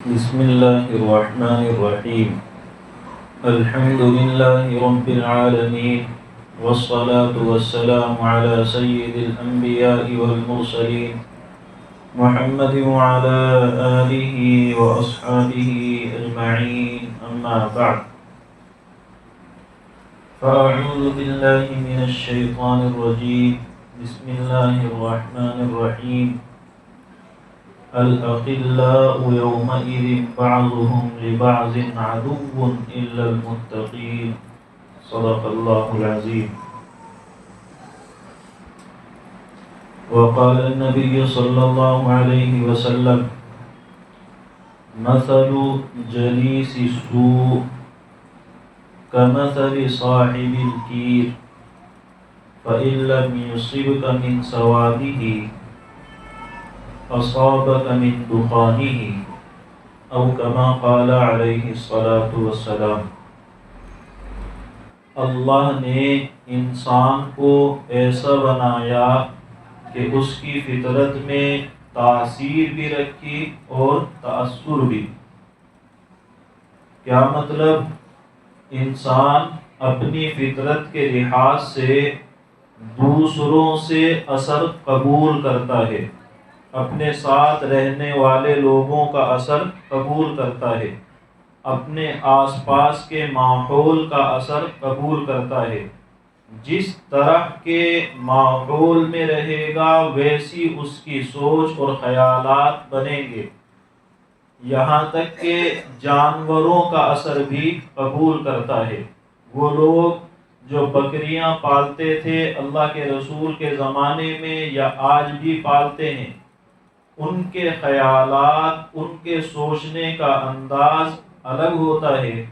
بسم الله الرحمن الرحيم. الحمد لله رب العالمين، والصلاة والسلام على سيد الأنبياء والمرسلين محمد وعلى آله وأصحابه أجمعين، أما بعد. فأعوذ بالله من الشيطان الرجيم. بسم الله الرحمن الرحيم. الأخلاء يومئذ بعضهم لبعض عدو إلا المتقين. صدق الله العظيم. وقال النبي صلى الله عليه وسلم: مثل جليس السوء كمثل صاحب الكير، فإن لم يصبك من سواده أصابك من دخانه، أو كما قال علیہ الصلاۃ والسلام. اللہ نے انسان کو ایسا بنایا کہ اس کی فطرت میں تاثیر بھی رکھی اور تأثر بھی. کیا مطلب؟ انسان اپنی فطرت کے لحاظ سے دوسروں سے اثر قبول کرتا ہے، اپنے ساتھ رہنے والے لوگوں کا اثر قبول کرتا ہے، اپنے آس پاس کے ماحول کا اثر قبول کرتا ہے. جس طرح کے ماحول میں رہے گا ویسی اس کی سوچ اور خیالات بنیں گے. یہاں تک کہ جانوروں کا اثر بھی قبول کرتا ہے. وہ لوگ جو بکریاں پالتے تھے اللہ کے رسول کے زمانے میں یا آج بھی پالتے ہیں، ان کے خیالات، ان کے سوچنے کا انداز الگ ہوتا ہے.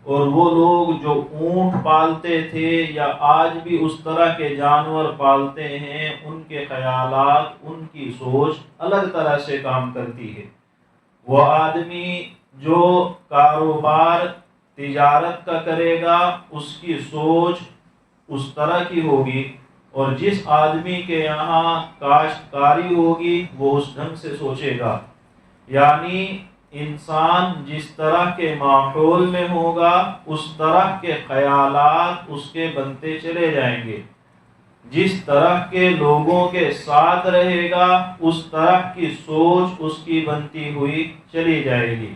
اور وہ لوگ جو اونٹ پالتے تھے یا آج بھی اس طرح کے جانور پالتے ہیں، ان کے خیالات، ان کی سوچ الگ طرح سے کام کرتی ہے. وہ آدمی جو کاروبار تجارت کا کرے گا اس کی سوچ اس طرح کی ہوگی، اور جس آدمی کے یہاں کاشتکاری ہوگی وہ اس ڈھنگ سے سوچے گا. یعنی انسان جس طرح کے ماحول میں ہوگا اس طرح کے خیالات اس کے بنتے چلے جائیں گے. جس طرح کے لوگوں کے ساتھ رہے گا اس طرح کی سوچ اس کی بنتی ہوئی چلی جائے گی.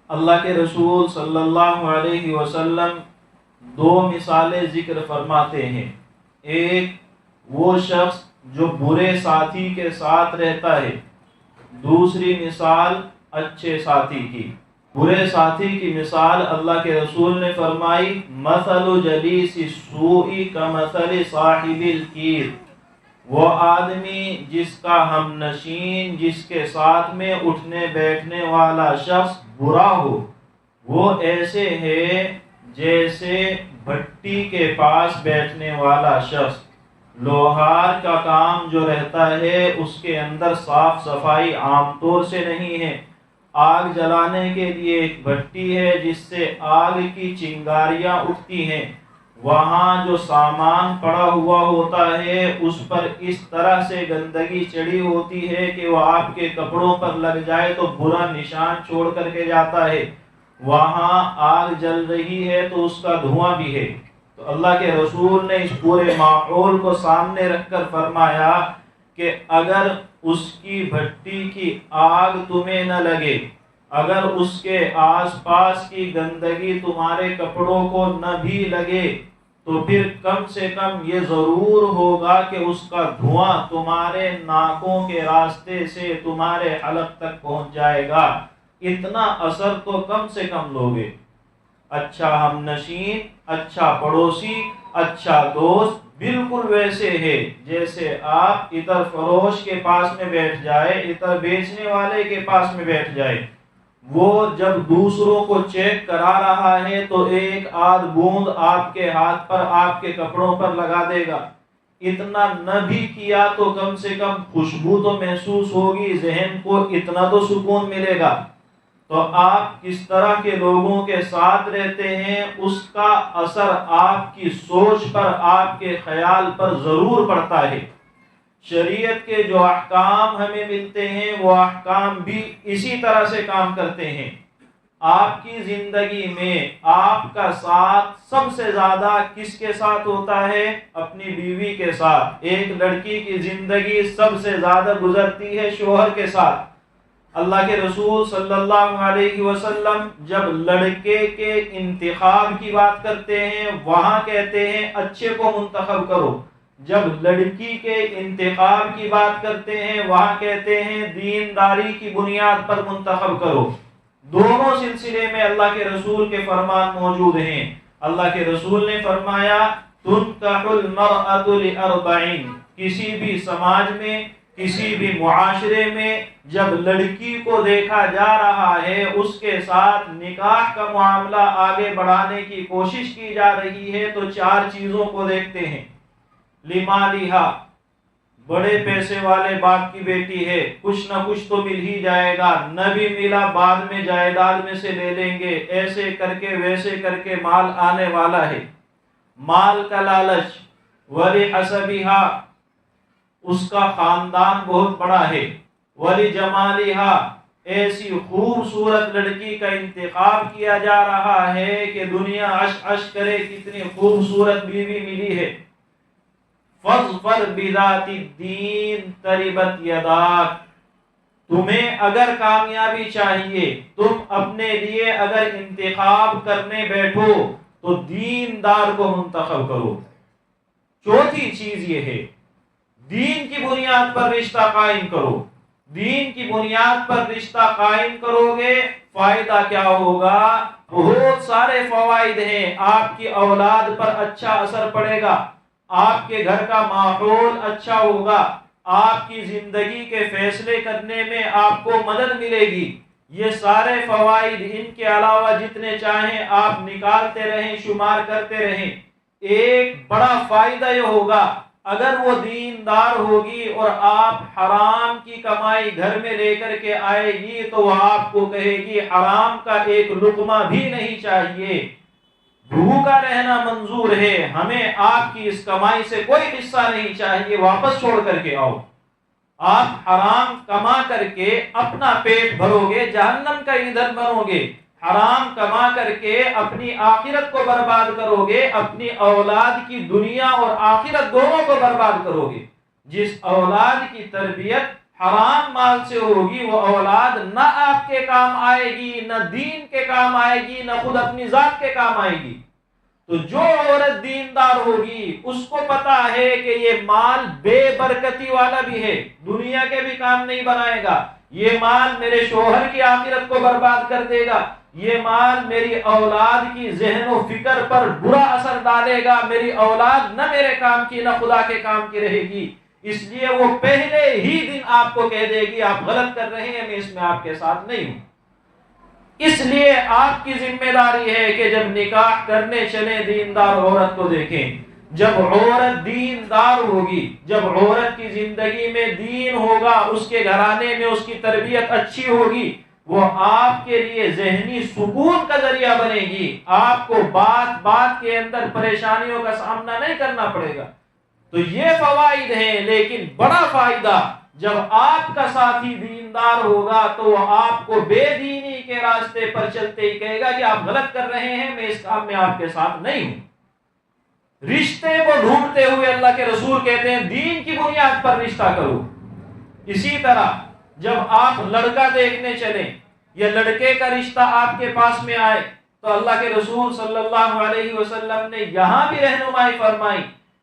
اللہ کے رسول صلی اللہ علیہ وسلم دو مثالیں ذکر فرماتے ہیں. ایک وہ شخص جو برے ساتھی کے ساتھ رہتا ہے، دوسری مثال اچھے ساتھی کی. برے ساتھی کی مثال اللہ کے رسول نے فرمائی: مثل جلیس السوء کمثل صاحب الکیر. وہ آدمی جس کا ہم نشین، جس کے ساتھ میں اٹھنے بیٹھنے والا شخص برا ہو، وہ ایسے ہے جیسے بھٹی کے پاس بیٹھنے والا شخص. لوہار کا کام جو رہتا ہے اس کے اندر صاف صفائی عام طور سے نہیں ہے. آگ جلانے کے لیے ایک بھٹی ہے جس سے آگ کی چنگاریاں اٹھتی ہیں. وہاں جو سامان پڑا ہوا ہوتا ہے اس پر اس طرح سے گندگی چڑھی ہوتی ہے کہ وہ آپ کے کپڑوں پر لگ جائے تو برا نشان چھوڑ کر کے جاتا ہے. وہاں آگ جل رہی ہے تو اس کا دھواں بھی ہے. تو اللہ کے رسول نے اس پورے ماحول کو سامنے رکھ کر فرمایا کہ اگر اس کی بھٹی کی آگ تمہیں نہ لگے، اگر اس کے آس پاس کی گندگی تمہارے کپڑوں کو نہ بھی لگے، تو پھر کم سے کم یہ ضرور ہوگا کہ اس کا دھواں تمہارے ناکوں کے راستے سے تمہارے حلق تک پہنچ جائے گا. اتنا اثر تو کم سے کم لوگے. اچھا ہم نشین، اچھا پڑوسی، اچھا دوست بالکل ویسے ہے جیسے آپ عطر فروش کے پاس میں بیٹھ جائے، عطر بیچنے والے کے پاس میں بیٹھ جائے. وہ جب دوسروں کو چیک کرا رہا ہے تو ایک آدھ بوند آپ کے ہاتھ پر، آپ کے کپڑوں پر لگا دے گا. اتنا نہ بھی کیا تو کم سے کم خوشبو تو محسوس ہوگی، ذہن کو اتنا تو سکون ملے گا. تو آپ کس طرح کے لوگوں کے ساتھ رہتے ہیں اس کا اثر آپ کی سوچ پر، آپ کے خیال پر ضرور پڑتا ہے. شریعت کے جو احکام ہمیں ملتے ہیں وہ احکام بھی اسی طرح سے کام کرتے ہیں۔ آپ کی زندگی میں آپ کا ساتھ سب سے زیادہ کس کے ساتھ ہوتا ہے؟ اپنی بیوی کے ساتھ۔ ایک لڑکی کی زندگی سب سے زیادہ گزرتی ہے شوہر کے ساتھ۔ اللہ کے رسول صلی اللہ علیہ وسلم جب لڑکے کے انتخاب کی بات کرتے ہیں وہاں کہتے ہیں اچھے کو منتخب کرو، جب لڑکی کے انتخاب کی بات کرتے ہیں وہاں کہتے ہیں دینداری کی بنیاد پر منتخب کرو۔ دونوں سلسلے میں اللہ کے رسول کے فرمان موجود ہیں۔ اللہ کے رسول نے فرمایا تنکح المرأة لأربعین، کسی بھی سماج میں، کسی بھی معاشرے میں جب لڑکی کو دیکھا جا رہا ہے، اس کے ساتھ نکاح کا معاملہ آگے بڑھانے کی کوشش کی جا رہی ہے تو 4 چیزوں کو دیکھتے ہیں۔ لمالہا، بڑے پیسے والے باپ کی بیٹی ہے، کچھ نہ کچھ تو مل ہی جائے گا، نہ بھی ملا بعد میں جائیداد میں سے لے لیں گے، ایسے کر کے ویسے کر کے مال آنے والا ہے، مال کا لالچ۔ ولحسبہا، اس کا خاندان بہت بڑا ہے۔ ولجمالہا، ایسی خوبصورت لڑکی کا انتخاب کیا جا رہا ہے کہ دنیا عش عش کرے کتنی خوبصورت بیوی ملی ہے۔ فاظفر بذات الدین تربت یداک، تمہیں اگر کامیابی چاہیے، تم اپنے لیے اگر انتخاب کرنے بیٹھو تو دیندار کو منتخب کرو۔ چوتھی چیز یہ ہے دین کی بنیاد پر رشتہ قائم کرو۔ دین کی بنیاد پر رشتہ قائم کرو گے، فائدہ کیا ہوگا؟ بہت سارے فوائد ہیں۔ آپ کی اولاد پر اچھا اثر پڑے گا، آپ کے گھر کا ماحول اچھا ہوگا، آپ کی زندگی کے فیصلے کرنے میں آپ کو مدد ملے گی۔ یہ سارے فوائد، ان کے علاوہ جتنے چاہیں آپ نکالتے رہیں، شمار کرتے رہیں۔ ایک بڑا فائدہ یہ ہوگا اگر وہ دیندار ہوگی اور آپ حرام کی کمائی گھر میں لے کر کے آئے گی تو وہ آپ کو کہے گی حرام کا ایک لقمہ بھی نہیں چاہیے، بھوکا رہنا منظور ہے، ہمیں آپ کی اس کمائی سے کوئی حصہ نہیں چاہیے، واپس چھوڑ کر کے آؤ۔ آپ حرام کما کر کے اپنا پیٹ بھرو گے، جہنم کا ایندھن بنو گے، حرام کما کر کے اپنی آخرت کو برباد کرو گے، اپنی اولاد کی دنیا اور آخرت دونوں کو برباد کرو گے۔ جس اولاد کی تربیت حرام مال سے ہوگی وہ اولاد نہ آپ کے کام آئے گی، نہ دین کے کام آئے گی، نہ خود اپنی ذات کے کام آئے گی۔ تو جو عورت دیندار ہوگی اس کو پتا ہے کہ یہ مال بے برکتی والا بھی ہے، دنیا کے بھی کام نہیں بنائے گا، یہ مال میرے شوہر کی آخرت کو برباد کر دے گا، یہ مال میری اولاد کی ذہن و فکر پر برا اثر ڈالے گا، میری اولاد نہ میرے کام کی نہ خدا کے کام کی رہے گی، اس لیے وہ پہلے ہی دن آپ کو کہہ دے گی آپ غلط کر رہے ہیں، میں اس میں آپ کے ساتھ نہیں ہوں۔ اس لیے آپ کی ذمہ داری ہے کہ جب نکاح کرنے چلیں دیندار عورت کو دیکھیں۔ جب عورت دیندار ہوگی، جب عورت کی زندگی میں دین ہوگا، اس کے گھرانے میں اس کی تربیت اچھی ہوگی، وہ آپ کے لیے ذہنی سکون کا ذریعہ بنے گی، آپ کو بات بات کے اندر پریشانیوں کا سامنا نہیں کرنا پڑے گا۔ تو یہ فوائد ہیں، لیکن بڑا فائدہ جب آپ کا ساتھی دیندار ہوگا تو وہ آپ کو بے دینی کے راستے پر چلتے ہی کہے گا کہ آپ غلط کر رہے ہیں، میں اس کام میں آپ کے ساتھ نہیں ہوں۔ رشتے کو ڈھونڈتے ہوئے اللہ کے رسول کہتے ہیں دین کی بنیاد پر رشتہ کرو۔ اسی طرح جب آپ لڑکا دیکھنے چلیں یا لڑکے کا رشتہ آپ کے پاس میں آئے تو اللہ کے رسول صلی اللہ علیہ وسلم نے یہاں بھی رہنمائی فرمائی،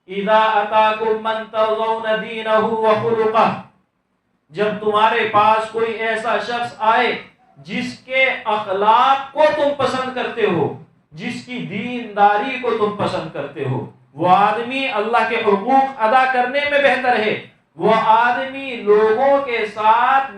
اذا اتاکم من ترضون دینہ وخلقہ، جب تمہارے پاس کوئی ایسا شخص آئے جس کے اخلاق کو تم پسند کرتے ہو، جس کی دینداری کو تم پسند کرتے ہو، وہ آدمی اللہ کے حقوق ادا کرنے میں بہتر ہے، وہ آدمی لوگوں کے ساتھ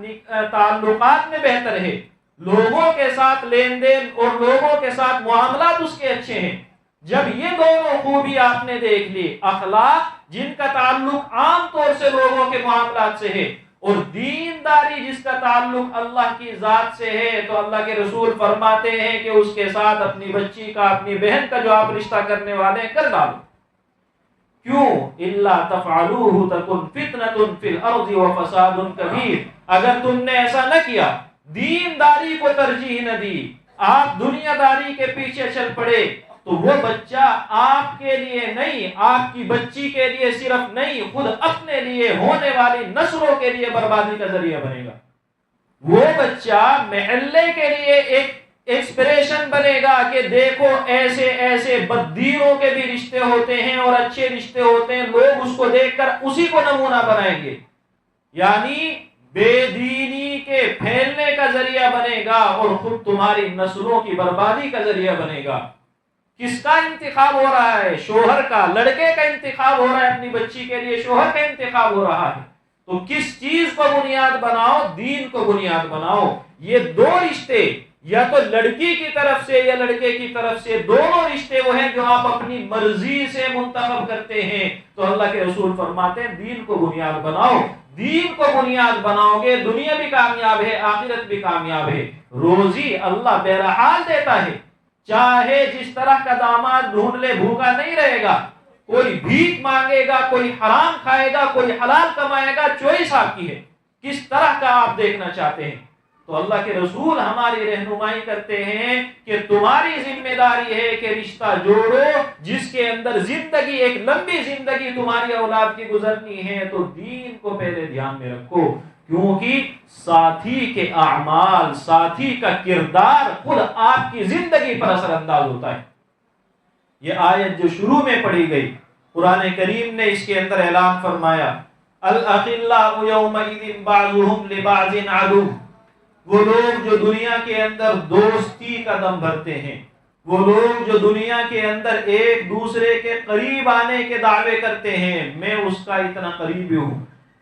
تعلقات میں بہتر ہے، لوگوں کے ساتھ لین دین اور لوگوں کے ساتھ معاملات اس کے اچھے ہیں۔ جب یہ دونوں خوبی آپ نے دیکھ لی، اخلاق جن کا تعلق عام طور سے لوگوں کے معاملات سے ہے اور دینداری جس کا تعلق اللہ کی ذات سے ہے، تو اللہ کے رسول فرماتے ہیں کہ اس کے ساتھ اپنی بچی کا، اپنی بہن کا جو آپ رشتہ کرنے والے ہیں کر ڈالو۔ کیوں؟ الا تفعلوه تکن فتنة فی الارض وفساد کبیر، اگر تم نے ایسا نہ کیا، دینداری کو ترجیح نہ دی، آپ دنیا داری کے پیچھے چل پڑے، تو وہ بچہ آپ کے لیے نہیں، آپ کی بچی کے لیے صرف نہیں، خود اپنے لیے ہونے والی نسلوں کے لیے بربادی کا ذریعہ بنے گا۔ وہ بچہ محلے کے لیے ایک انسپریشن بنے گا کہ دیکھو ایسے ایسے بددینوں کے بھی رشتے ہوتے ہیں اور اچھے رشتے ہوتے ہیں، لوگ اس کو دیکھ کر اسی کو نمونہ بنائیں گے، یعنی بے دینی کے پھیلنے کا ذریعہ بنے گا اور خود تمہاری نسلوں کی بربادی کا ذریعہ بنے گا۔ کس کا انتخاب ہو رہا ہے؟ شوہر کا، لڑکے کا انتخاب ہو رہا ہے، اپنی بچی کے لیے شوہر کا انتخاب ہو رہا ہے۔ تو کس چیز کو بنیاد بناؤ؟ دین کو بنیاد بناؤ۔ یہ دو رشتے، یا تو لڑکی کی طرف سے یا لڑکے کی طرف سے، دونوں رشتے وہ ہیں جو آپ اپنی مرضی سے منتخب کرتے ہیں، تو اللہ کے رسول فرماتے ہیں دین کو بنیاد بناؤ۔ دین کو بنیاد بناؤ گے، دنیا بھی کامیاب ہے، آخرت بھی کامیاب ہے۔ روزی اللہ بہرحال دیتا ہے، چاہے جس طرح کا داماد ڈھونڈ لے بھوکا نہیں رہے گا، کوئی بھیک مانگے گا، کوئی حرام کھائے گا، کوئی حلال کمائے گا، چوائس آپ کی ہے کس طرح کا آپ دیکھنا چاہتے ہیں۔ تو اللہ کے رسول ہماری رہنمائی کرتے ہیں کہ تمہاری ذمہ داری ہے کہ رشتہ جوڑو جس کے اندر زندگی، ایک لمبی زندگی تمہاری اولاد کی گزرنی ہے، تو دین کو پہلے دھیان میں رکھو، کیونکہ ساتھی کے اعمال، ساتھی کا کردار خود آپ کی زندگی پر اثر انداز ہوتا ہے۔ یہ آیت جو شروع میں پڑھی گئی، قرآن کریم نے اس کے اندر اعلان فرمایا الاخلاء یومئذ بعضهم لبعض عدو، وہ لوگ جو دنیا کے اندر دوستی کا دم بھرتے ہیں، وہ لوگ جو دنیا کے اندر ایک دوسرے کے قریب آنے کے دعوے کرتے ہیں، میں اس کا اتنا قریبی ہوں،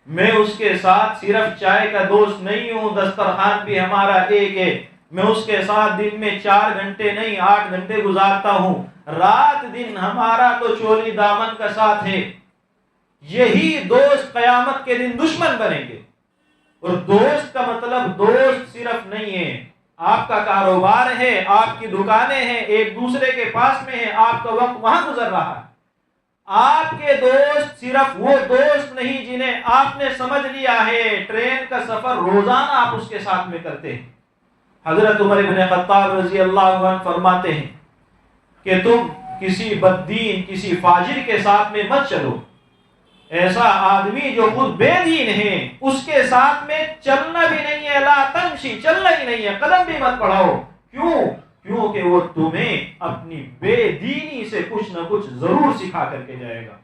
میں اس کے ساتھ صرف چائے کا دوست نہیں ہوں، دسترخوان بھی ہمارا ایک ہے، میں اس کے ساتھ دن میں 4 گھنٹے نہیں 8 گھنٹے گزارتا ہوں، رات دن ہمارا تو چولی دامن کا ساتھ ہے، یہی دوست قیامت کے دن دشمن بنیں گے۔ اور دوست کا مطلب دوست صرف نہیں ہے آپ کا کاروبار ہے، آپ کی دکانیں ہیں، ایک دوسرے کے پاس میں ہے، آپ کا وقت وہاں گزر رہا ہے۔ آپ کے دوست صرف وہ دوست نہیں جنہیں آپ نے سمجھ لیا ہے، ٹرین کا سفر روزانہ آپ اس کے ساتھ میں کرتے ہیں۔ حضرت عمر بن خطاب رضی اللہ عنہ فرماتے ہیں کہ تم کسی بددین، کسی فاجر کے ساتھ میں مت چلو، ایسا آدمی جو خود بے دین ہے اس کے ساتھ میں چلنا بھی نہیں ہے، لا تمشی، چلنا ہی نہیں ہے، قدم بھی مت بڑھاؤ۔ کیوں؟ کیونکہ وہ تمہیں اپنی بے دینی سے کچھ نہ کچھ ضرور سکھا کر کے جائے گا۔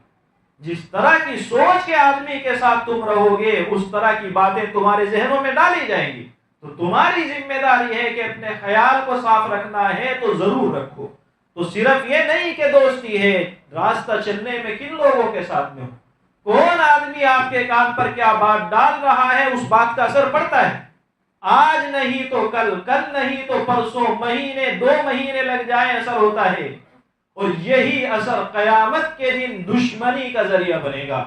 جس طرح کی سوچ کے آدمی کے ساتھ تم رہو گے اس طرح کی باتیں تمہارے ذہنوں میں ڈالی جائیں گی، تو تمہاری ذمہ داری ہے کہ اپنے خیال کو صاف رکھنا ہے تو ضرور رکھو۔ تو صرف یہ نہیں کہ دوستی ہے، راستہ چلنے میں کن لوگوں کے ساتھ میں ہو، کون آدمی آپ کے کان پر کیا بات ڈال رہا ہے، اس بات کا اثر پڑتا ہے۔ آج نہیں تو کل، کل نہیں تو پرسوں، مہینے 2 مہینے لگ جائیں اثر ہوتا ہے، اور یہی اثر قیامت کے دن دشمنی کا ذریعہ بنے گا۔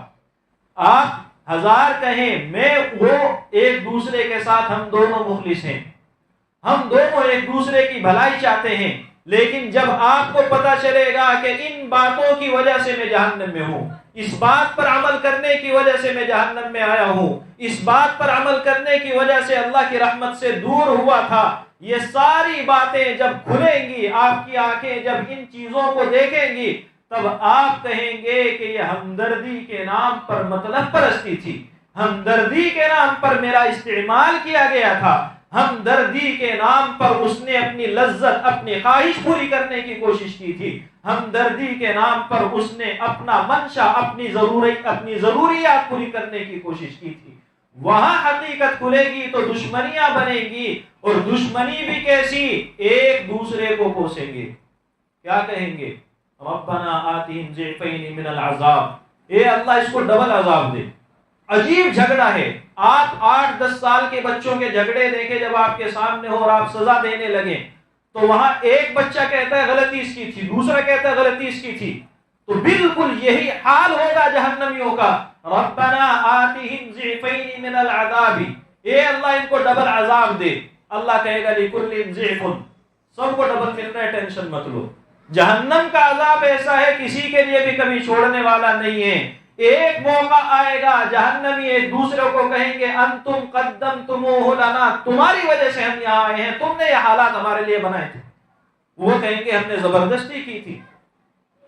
آپ 1000 کہیں، میں وہ، ایک دوسرے کے ساتھ ہم دونوں مخلص ہیں، ہم دونوں ایک دوسرے کی بھلائی چاہتے ہیں، لیکن جب آپ کو پتا چلے گا کہ ان باتوں کی وجہ سے میں جہنم میں ہوں، اس بات پر عمل کرنے کی وجہ سے میں جہنم میں آیا ہوں، اس بات پر عمل کرنے کی وجہ سے اللہ کی رحمت سے دور ہوا تھا، یہ ساری باتیں جب کھلیں گی، آپ کی آنکھیں جب ان چیزوں کو دیکھیں گی، تب آپ کہیں گے کہ یہ ہمدردی کے نام پر مطلب پرستی تھی، ہمدردی کے نام پر میرا استعمال کیا گیا تھا، ہمدردی کے نام پر اس نے اپنی لذت، اپنی خواہش پوری کرنے کی کوشش کی تھی، ہمدردی کے نام پر اس نے اپنا منشا، اپنی ضروریات پوری کرنے کی کوشش کی تھی۔ وہاں حقیقت کھلے گی تو دشمنیاں بنیں گی، اور دشمنی بھی کیسی؟ ایک دوسرے کو کوسیں گے، کیا کہیں گے؟ ربنا آتihim ضعفین من العذاب، اے اللہ اس کو ڈبل عذاب دے۔ عجیب جھگڑا ہے، آپ 8-10 سال کے بچوں کے جھگڑے دیکھیں جب آپ کے سامنے ہو اور آپ سزا دینے لگیں، تو وہاں ایک بچہ کہتا ہے غلطی اس کی تھی، دوسرا کہتا ہے غلطی اس کی تھی، تو بالکل یہی حال ہوگا جہنمیوں کا۔ ربنا آتihim ضعفین من العذاب، اے اللہ ان کو ڈبل عذاب دے۔ اللہ کہے گا لکل ضعف، سب کو ڈبل مل رہا ہے، ٹینشن مت لو۔ جہنم کا عذاب ایسا ہے کسی کے لیے بھی کبھی چھوڑنے والا نہیں ہے. ایک موقع آئے گا جہنمی ایک دوسرے کو کہیں گے انتم قدمتموہ لنا، تمہاری وجہ سے ہم یہاں آئے ہیں، تم نے یہ حالات ہمارے لیے بنائے تھے. وہ کہیں گے ہم نے زبردستی کی تھی.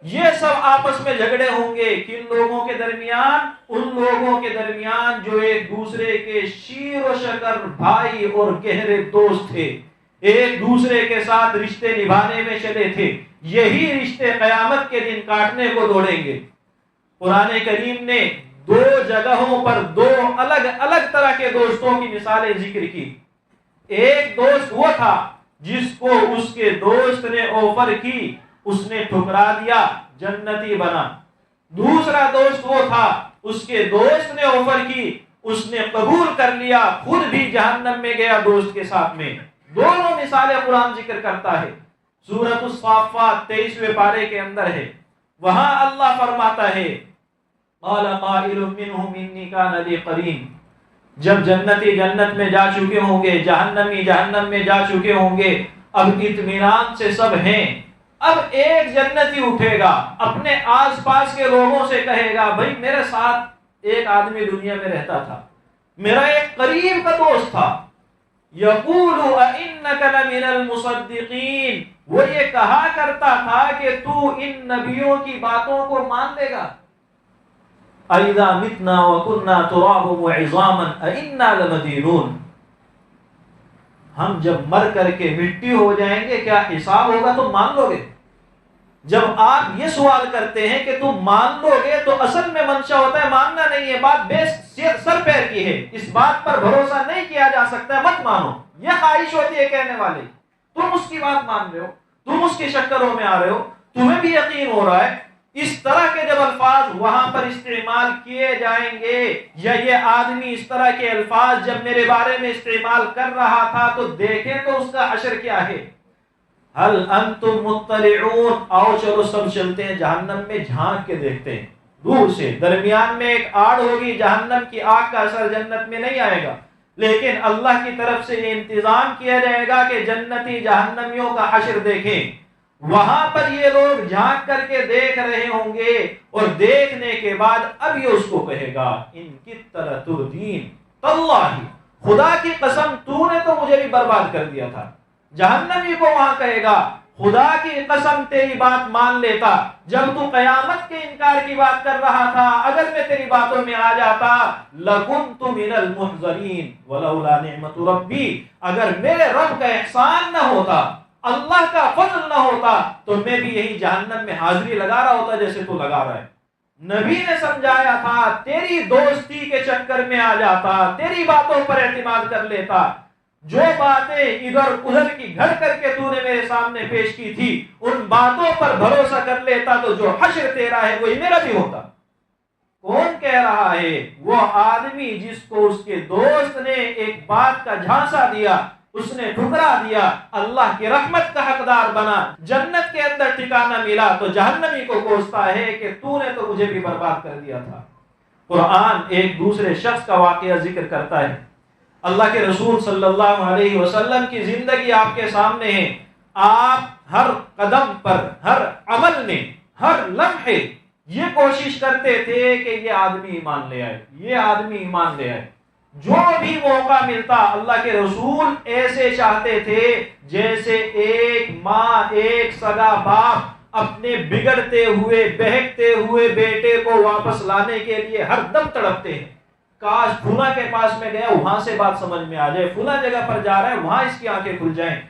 یہ سب آپس میں جھگڑے ہوں گے. کن لوگوں کے درمیان؟ ان لوگوں کے درمیان جو ایک دوسرے کے شیر و شکر بھائی اور گہرے دوست تھے، ایک دوسرے کے ساتھ رشتے نبھانے میں چلے تھے. یہی رشتے قیامت کے دن کاٹنے کو دوڑیں گے. قرآن کریم نے دو جگہوں پر دو الگ الگ طرح کے دوستوں کی مثالیں ذکر کی. ایک دوست وہ تھا جس کو اس کے دوست نے آفر کی، اس نے ٹھکرا دیا، جنتی بنا. دوسرا دوست وہ تھا اس کے دوست نے آفر کی، اس نے قبول کر لیا، خود بھی جہنم میں گیا دوست کے ساتھ میں. دونوں مثالیں قرآن ذکر کرتا ہے. سورۃ الصافات 23ویں پارے کے اندر ہے. وہاں اللہ فرماتا ہے قال قائل منهم انی کان لی قرین. جب جنتی جنت میں جا چکے ہوں گے، جہنمی جہنم میں جا چکے ہوں گے، اب اطمینان سے سب ہیں. اب ایک جنتی اٹھے گا، اپنے آس پاس کے لوگوں سے کہے گا بھائی میرے ساتھ ایک آدمی دنیا میں رہتا تھا، میرا ایک قریب کا دوست تھا. یقول اِنَّكَ لَمِنَ الْمُصَدِّقِينَ، وہ یہ کہا کرتا تھا کہ تو ان نبیوں کی باتوں کو مان لے گا. اَإِذَا مِتْنَا وَكُنَّا تُرَابًا وَعِظَامًا أَإِنَّا لَمَدِينُونَ، ہم جب مر کر کے مٹی ہو جائیں گے کیا حساب ہوگا؟ تم مان لو گے؟ جب آپ یہ سوال کرتے ہیں کہ تم مان لو گے تو اصل میں منشا ہوتا ہے ماننا نہیں ہے، بات بے سر پیر کی ہے، اس بات پر بھروسہ نہیں کیا جا سکتا، مت مانو. یہ خواہش ہوتی ہے کہنے والے. تم اس کی بات مان رہے ہو، تم اس کے چکروں میں آ رہے ہو، تمہیں بھی یقین ہو رہا ہے. اس طرح کے جب الفاظ وہاں پر استعمال کیے جائیں گے، یا یہ آدمی اس طرح کے الفاظ جب میرے بارے میں استعمال کر رہا تھا تو دیکھیں تو اس کا حشر کیا ہے. هل انتم مطلعون، آؤ چلو سب چلتے ہیں جہنم میں، جھانک کے دیکھتے ہیں دور سے. درمیان میں ایک آڑ ہوگی، جہنم کی آگ کا اثر جنت میں نہیں آئے گا، لیکن اللہ کی طرف سے یہ انتظام کیا جائے گا کہ جنتی جہنمیوں کا حشر دیکھیں. وہاں پر یہ لوگ جھانک کر کے دیکھ رہے ہوں گے، اور دیکھنے کے بعد اب یہ اس کو کہے گا ان کی طرح تردین تاللہ، خدا کی قسم تو نے تو مجھے بھی برباد کر دیا تھا. جہنمی کو وہاں کہے گا خدا کی قسم تیری بات مان لیتا، جب تو قیامت کے انکار کی بات کر رہا تھا اگر میں تیری باتوں میں آ جاتا لَكُنْتُ مِنَ الْمُحْضَرِينَ وَلَوْلَا نِعْمَةُ رَبِّي، اگر میرے رب کا احسان نہ ہوتا، اللہ کا فضل نہ ہوتا تو میں بھی یہی جہنم میں حاضری لگا رہا ہوتا جیسے تو لگا رہا ہے. نبی نے سمجھایا تھا تیری دوستی کے چکر میں آ جاتا، تیری باتوں پر اعتماد کر لیتا، جو باتیں ادھر ادھر کی گھڑ کر کے تو نے میرے سامنے پیش کی تھی ان باتوں پر بھروسہ کر لیتا تو جو حشر تیرا ہے وہی میرا بھی ہوتا. کون کہہ رہا ہے؟ وہ آدمی جس کو اس کے دوست نے ایک بات کا جھانسا دیا، اس نے ٹھکرا دیا، اللہ کی رحمت کا حقدار بنا، جنت کے اندر ٹھکانہ ملا تو جہنمی کو کوستا ہے کہ تو نے تو مجھے بھی برباد کر دیا تھا. قرآن ایک دوسرے شخص کا واقعہ ذکر کرتا ہے. اللہ کے رسول صلی اللہ علیہ وسلم کی زندگی آپ کے سامنے ہے. آپ ہر قدم پر، ہر عمل میں، ہر لمحے یہ کوشش کرتے تھے کہ یہ آدمی ایمان لے آئے، یہ آدمی ایمان لے آئے. جو بھی موقع ملتا اللہ کے رسول ایسے چاہتے تھے جیسے ایک ماں، ایک سگا باپ اپنے بگڑتے ہوئے بہکتے ہوئے بیٹے کو واپس لانے کے لیے ہر دم تڑپتے ہیں. کاش فلاں کے پاس میں گیا وہاں سے بات سمجھ میں آ جائے، فلاں جگہ پر جا رہا ہے وہاں اس کی آنکھیں کھل جائیں.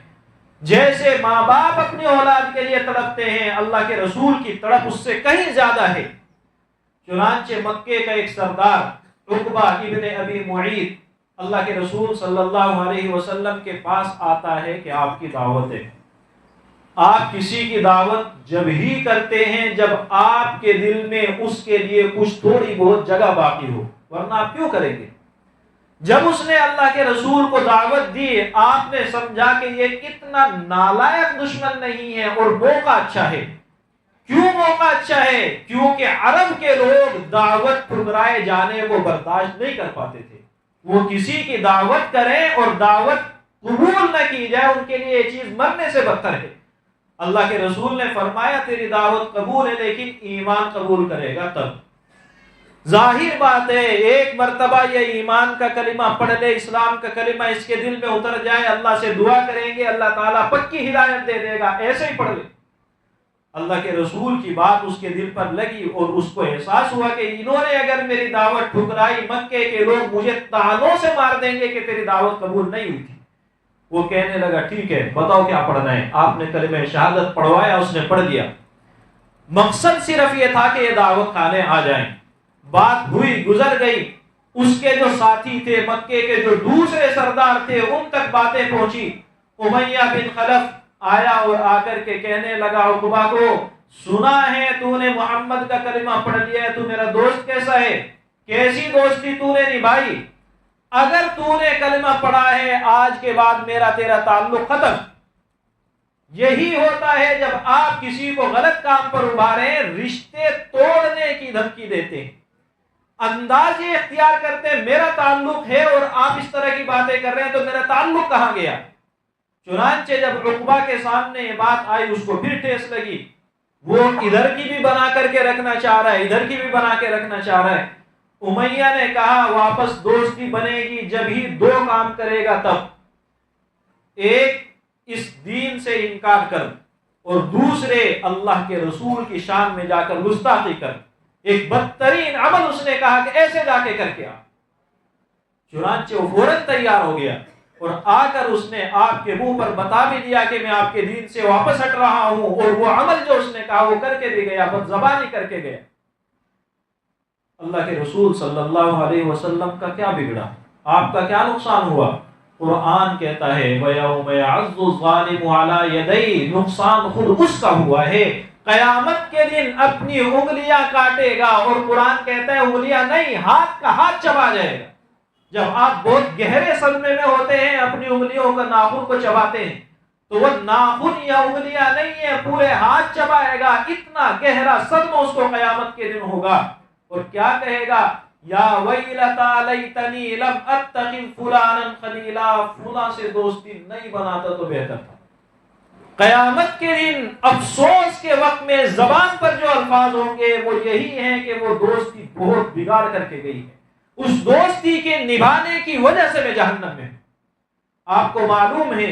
جیسے ماں باپ اپنی اولاد کے لیے تڑپتے ہیں، اللہ کے رسول کی تڑپ اس سے کہیں زیادہ ہے. چنانچہ مکے کا ایک سردار عقبہ ابن ابی معیط اللہ کے رسول صلی اللہ علیہ وسلم کے پاس آتا ہے کہ آپ کی دعوت ہے. آپ کسی کی دعوت جب ہی کرتے ہیں جب آپ کے دل میں اس کے لیے کچھ تھوڑی بہت جگہ باقی ہو، ورنہ آپ کیوں کریں گے؟ جب اس نے اللہ کے رسول کو دعوت دی آپ نے سمجھا کہ یہ اتنا نالائق دشمن نہیں ہے اور موقع اچھا ہے. کیوں موقع اچھا ہے؟ کیونکہ عرب کے لوگ دعوت ٹھکرائے جانے کو برداشت نہیں کر پاتے تھے. وہ کسی کی دعوت کریں اور دعوت قبول نہ کی جائے ان کے لیے یہ چیز مرنے سے بدتر ہے. اللہ کے رسول نے فرمایا تیری دعوت قبول ہے لیکن ایمان قبول کرے گا تب۔ ظاہر بات ہے ایک مرتبہ یہ ایمان کا کلمہ پڑھ لے، اسلام کا کلمہ اس کے دل میں اتر جائے، اللہ سے دعا کریں گے اللہ تعالیٰ پکی ہدایت دے دے گا، ایسے ہی پڑھ لے۔ اللہ کے رسول کی بات اس کے دل پر لگی اور اس کو احساس ہوا کہ انہوں نے اگر میری دعوت ٹھکرائی مکے کے لوگ مجھے تانوں سے مار دیں گے کہ تیری دعوت قبول نہیں ہوئی تھی۔ وہ کہنے لگا ٹھیک ہے بتاؤ کیا پڑھنا ہے۔ آپ نے کلمہ شہادت پڑھوایا، اس نے پڑھ دیا۔ مقصد صرف یہ تھا کہ یہ دعوت کھانے آ جائیں۔ بات ہوئی گزر گئی، اس کے جو ساتھی تھے مکے کے جو دوسرے سردار تھے ان تک باتیں پہنچی۔ امیہ بن خلف آیا اور آ کر کے کہنے لگا عقبہ کو، سنا ہے تو نے محمد کا کلمہ پڑھ لیا ہے، تو میرا دوست کیسا ہے، کیسی دوستی تو نے نبھائی، اگر تو نے کلمہ پڑھا ہے آج کے بعد میرا تیرا تعلق ختم۔ یہی ہوتا ہے جب آپ کسی کو غلط کام پر ابھاریں، رشتے توڑنے کی دھمکی دیتے ہیں، انداز یہ اختیار کرتے ہیں میرا تعلق ہے اور آپ اس طرح کی باتیں کر رہے ہیں تو میرا تعلق کہاں گیا۔ چنانچہ جب عقبہ کے سامنے یہ بات آئی اس کو پھر ٹھیس لگی، وہ ادھر کی بھی بنا کر کے رکھنا چاہ رہا ہے، ادھر کی بھی بنا کے رکھنا چاہ رہا ہے۔ امیہ نے کہا واپس دوستی بنے گی جب ہی دو کام کرے گا تب، ایک اس دین سے انکار کر اور دوسرے اللہ کے رسول کی شان میں جا کر گستاخی کر۔ ایک بدترین عمل اس نے کہا کہ ایسے جا کے کر کے آ۔ چنانچہ وہ فوراً تیار ہو گیا اور آ کر اس نے آپ کے منہ پر بتا بھی دیا کہ میں آپ کے دین سے واپس ہٹ رہا ہوں، اور وہ عمل جو اس نے کہا وہ کر کے بھی گیا، بد زبانی کر کے گیا۔ اللہ کے رسول صلی اللہ علیہ وسلم کا کیا بگڑا، آپ کا کیا نقصان ہوا؟ قرآن کہتا ہے وَيَوْمَ يَعَضُّ الظَّالِمُ عَلَى يَدَيْهِ، نقصان خود اس کا ہوا ہے، قیامت کے دن اپنی انگلیاں کاٹے گا، اور قرآن کہتا ہے انگلیاں نہیں، ہاتھ کا ہاتھ چبا جائے گا۔ جب آپ بہت گہرے صدمے میں ہوتے ہیں اپنی انگلیوں کا ناخن کو چباتے ہیں تو وہ ناخن یا انگلیاں نہیں ہے، پورے ہاتھ چبائے گا، اتنا گہرا صدمہ اس کو قیامت کے دن ہوگا، اور کیا کہے گا یا ویلتا لیتنی لم اتخذ فلانا خلیلا، فلاں سے دوستی نہیں بناتا تو بہتر تھا۔ قیامت کے دن افسوس کے وقت میں زبان پر جو الفاظ ہوں گے وہ یہی ہیں کہ وہ دوستی بہت بگاڑ کر کے گئی ہے، اس دوستی کے نبھانے کی وجہ سے میں جہنم میں ہوں۔ آپ کو معلوم ہے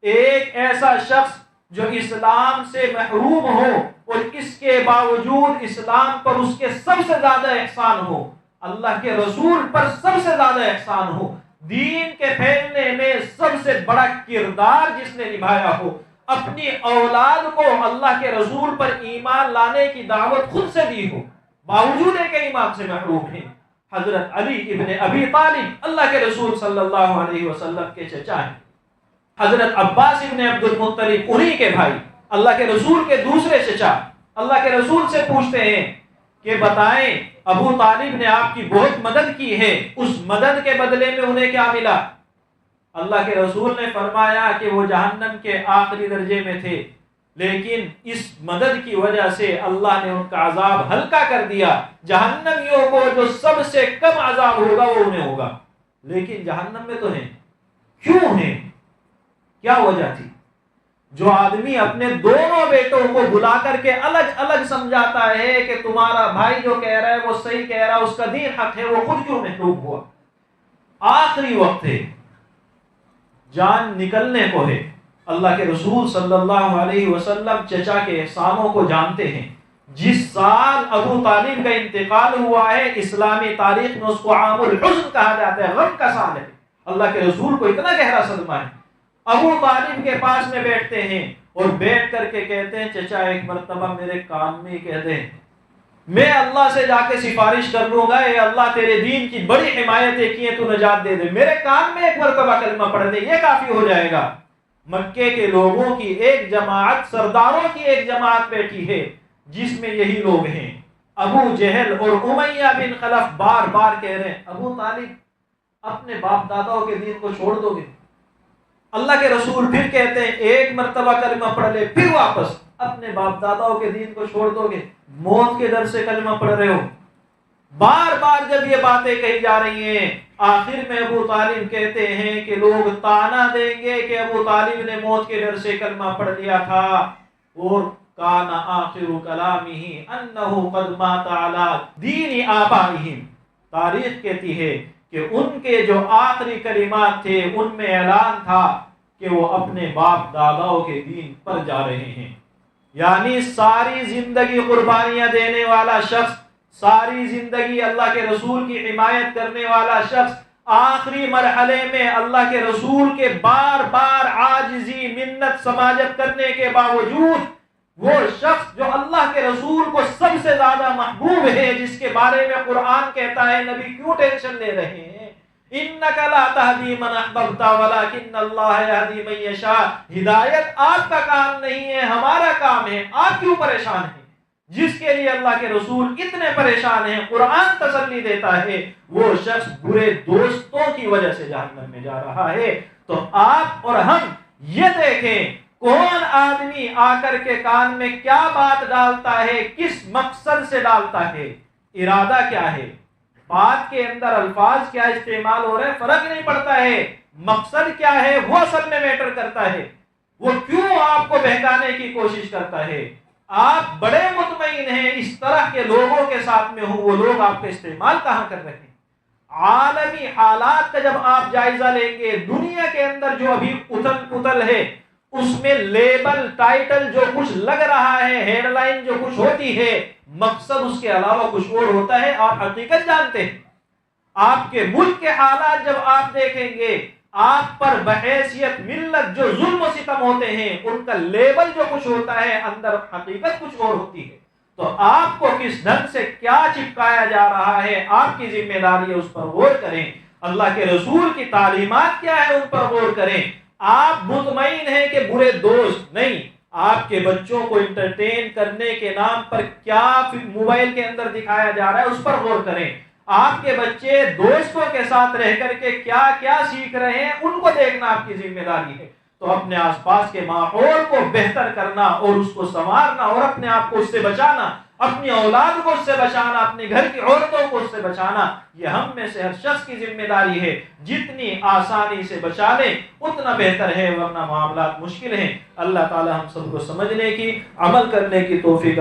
ایک ایسا شخص جو اسلام سے محروم ہو اور اس کے باوجود اسلام پر اس کے سب سے زیادہ احسان ہو، اللہ کے رسول پر سب سے زیادہ احسان ہو، دین کے پھیلنے میں سب سے بڑا کردار جس نے نبھایا ہو، اپنی اولاد کو اللہ کے رسول پر ایمان لانے کی دعوت خود سے دی ہو، باوجود ہے کہ ایمان سے محروم ہے، حضرت علی ابن ابی طالب اللہ کے رسول صلی اللہ علیہ وسلم کے چچا ہیں، حضرت عباس ابن عبد المطلب انہی کے بھائی، اللہ کے رسول کے دوسرے چچا، اللہ کے رسول سے پوچھتے ہیں کہ بتائیں ابو طالب نے آپ کی بہت مدد کی ہے، اس مدد کے بدلے میں انہیں کیا ملا؟ اللہ کے رسول نے فرمایا کہ وہ جہنم کے آخری درجے میں تھے، لیکن اس مدد کی وجہ سے اللہ نے ان کا عذاب ہلکا کر دیا، جہنمیوں کو جو سب سے کم عذاب ہوگا وہ انہیں ہوگا، لیکن جہنم میں تو ہیں۔ کیوں ہیں؟ کیا وجہ تھی؟ جو آدمی اپنے دونوں بیٹوں کو بلا کر کے الگ الگ سمجھاتا ہے کہ تمہارا بھائی جو کہہ رہا ہے وہ صحیح کہہ رہا ہے، اس کا دین حق ہے، وہ خود کیوں محروم ہوا؟ آخری وقت ہے، جان نکلنے کو ہے۔ اللہ کے رسول صلی اللہ علیہ وسلم چچا کے احسانوں کو جانتے ہیں۔ جس سال ابو طالب کا انتقال ہوا ہے اسلامی تاریخ میں اس کو عام الحزن کہا جاتا ہے، غم کا سال ہے۔ اللہ کے رسول کو اتنا گہرا صدمہ ہے، ابو طالب کے پاس میں بیٹھتے ہیں اور بیٹھ کر کے کہتے ہیں چچا ایک مرتبہ میرے کان میں کہہ دیں، میں اللہ سے جا کے سفارش کر لوں گا، اے اللہ تیرے دین کی بڑی حمایتیں کی ہیں، تو نجات دے دے، میرے کان میں ایک مرتبہ کلمہ پڑھ دے، یہ کافی ہو جائے گا۔ مکے کے لوگوں کی ایک جماعت، سرداروں کی ایک جماعت بیٹھی ہے جس میں یہی لوگ ہیں، ابو جہل اور امیہ بن خلف بار بار کہہ رہے ہیں ابو طالب اپنے باپ داداؤں کے دین کو چھوڑ دو گے؟ اللہ کے رسول پھر کہتے ہیں ایک مرتبہ کلمہ پڑھ لے پھر واپس اپنے باپ داداؤں کے دین کو چھوڑ دو گے؟ موت کے ڈر سے کلمہ پڑھ رہے ہو؟ بار بار جب یہ باتیں کہی جا رہی ہیں، آخر میں ابو طالب کہتے ہیں کہ لوگ تانا دیں گے کہ ابو طالب نے موت کے ڈر سے کلمہ پڑھ لیا تھا، اور کان آخر کلامہ انہ قد مات علی دین آبائہم، تاریخ کہتی ہے کہ ان کے جو آخری کلمات تھے ان میں اعلان تھا کہ وہ اپنے باپ داداؤں کے دین پر جا رہے ہیں۔ یعنی ساری زندگی قربانیاں دینے والا شخص، ساری زندگی اللہ کے رسول کی حمایت کرنے والا شخص، آخری مرحلے میں اللہ کے رسول کے بار بار عاجزی منت سماجت کرنے کے باوجود وہ شخص جو اللہ کے رسول کو سب سے زیادہ محبوب ہے، جس کے بارے میں قرآن کہتا ہے نبی کیوں ٹینشن لے رہے ہیں، انک لا تہدی من احببت ولکن اللہ یہدی من یشاء، ہدایت آپ کا کام نہیں ہے، ہمارا کام ہے، آپ کیوں پریشان ہیں؟ جس کے لیے اللہ کے رسول اتنے پریشان ہیں، قرآن تسلی دیتا ہے وہ شخص برے دوستوں کی وجہ سے جہنم میں جا رہا ہے۔ تو آپ اور ہم یہ دیکھیں کون آدمی آ کر کے کان میں کیا بات ڈالتا ہے، کس مقصد سے ڈالتا ہے، ارادہ کیا ہے، بات کے اندر الفاظ کیا استعمال ہو رہے ہیں فرق نہیں پڑتا ہے، مقصد کیا ہے وہ اصل میں میٹر کرتا ہے، وہ کیوں آپ کو بہکانے کی کوشش کرتا ہے۔ آپ بڑے مطمئن ہیں اس طرح کے لوگوں کے ساتھ میں ہوں، وہ لوگ آپ کا استعمال کہاں کر رہے ہیں۔ عالمی حالات کا جب آپ جائزہ لیں گے، دنیا کے اندر جو ابھی اتھل پتھل ہے اس میں لیبل ٹائٹل جو کچھ لگ رہا ہے، ہیڈ لائن جو کچھ ہوتی ہے، مقصد اس کے علاوہ کچھ اور ہوتا ہے، آپ حقیقت جانتے ہیں۔ آپ کے ملک کے حالات جب آپ دیکھیں گے، آپ پر بحیثیت ملت جو ظلم و ستم ہوتے ہیں ان کا لیبل جو کچھ ہوتا ہے اندر حقیقت کچھ اور ہوتی ہے۔ تو آپ کو کس ڈھنگ سے کیا چپکایا جا رہا ہے، آپ کی ذمہ داری ہے اس پر غور کریں، اللہ کے رسول کی تعلیمات کیا ہے ان پر غور کریں۔ آپ مطمئن ہیں کہ برے دوست نہیں، آپ کے بچوں کو انٹرٹین کرنے کے نام پر کیا موبائل کے اندر دکھایا جا رہا ہے اس پر غور کریں۔ آپ کے بچے دوستوں کے ساتھ رہ کر کے کیا کیا سیکھ رہے ہیں ان کو دیکھنا آپ کی ذمہ داری ہے۔ تو اپنے آس پاس کے ماحول کو بہتر کرنا اور اس کو سنوارنا اور اپنے آپ کو اس سے بچانا، اپنی اولاد کو اس سے بچانا، اپنے گھر کی عورتوں کو اس سے بچانا، یہ ہم میں سے ہر شخص کی ذمہ داری ہے۔ جتنی آسانی سے بچا لیں اتنا بہتر ہے، ورنہ معاملات مشکل ہیں۔ اللہ تعالی ہم سب کو سمجھنے کی، عمل کرنے کی توفیق